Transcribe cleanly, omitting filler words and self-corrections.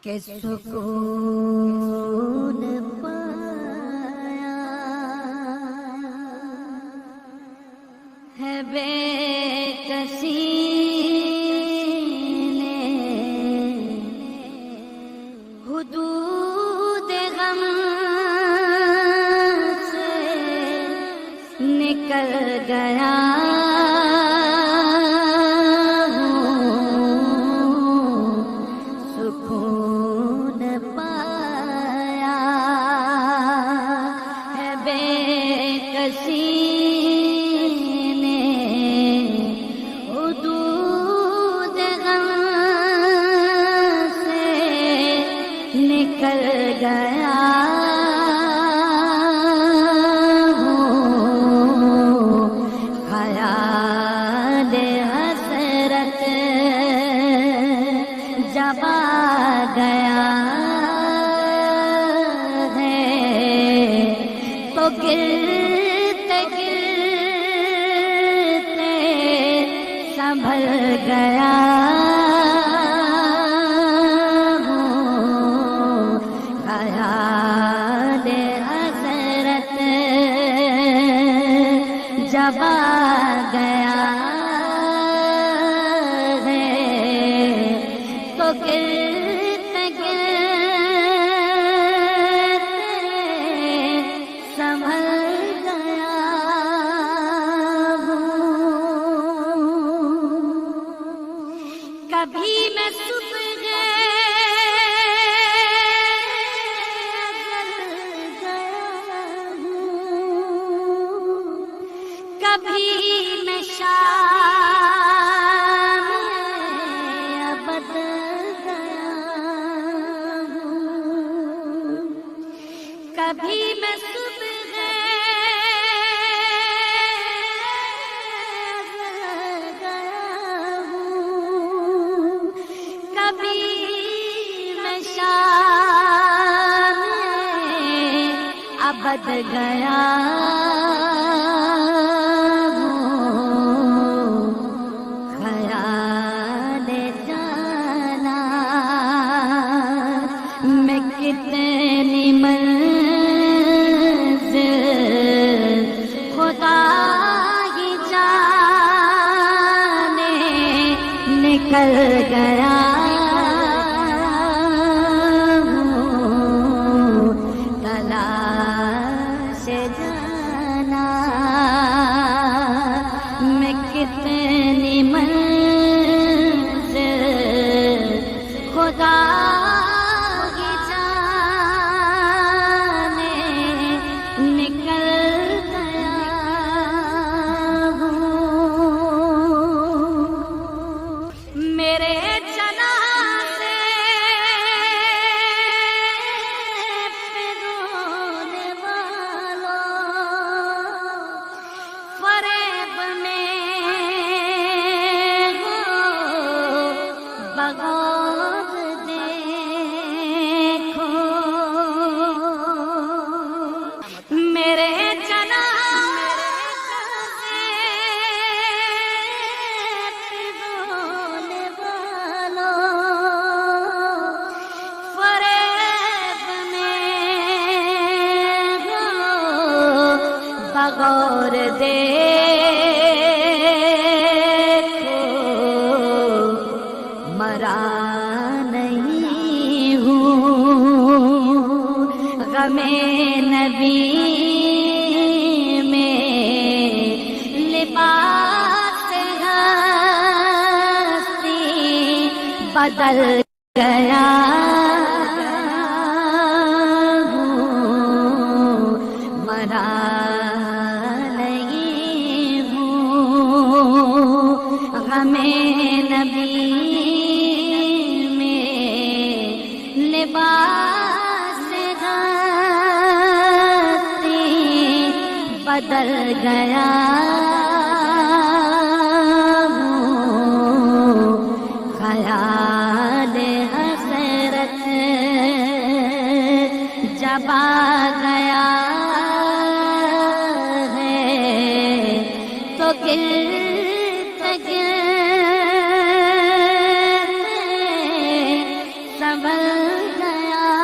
کہ سکون پایا ہے بے کسی نے حدود غم سے نکل گیا نکل گیا خیال حسرت جب آ گیا ہے تو گرتے گرتے سنبھل گیا جب آ گیا ہے تو گرتے گرتے سنبھل گیا کبھی میں صبح کبھی میں شام ابد گیا ہوں کبھی میں صبح گیا ہوں کبھی میں شام ابد گیا کتنی منزل خدا ہی جانے نکل گیا تلاش جانا میں کتنی منزل خدا غور دیکھو مرا نہیں ہوں غم نبی میں لباس ہستی بدل گیا مرا ہمیں نبی میں لباس ہستی بدل گیا خیال حسرت جب آ گیا ہے تو گرتے گرتے سنبھل گیا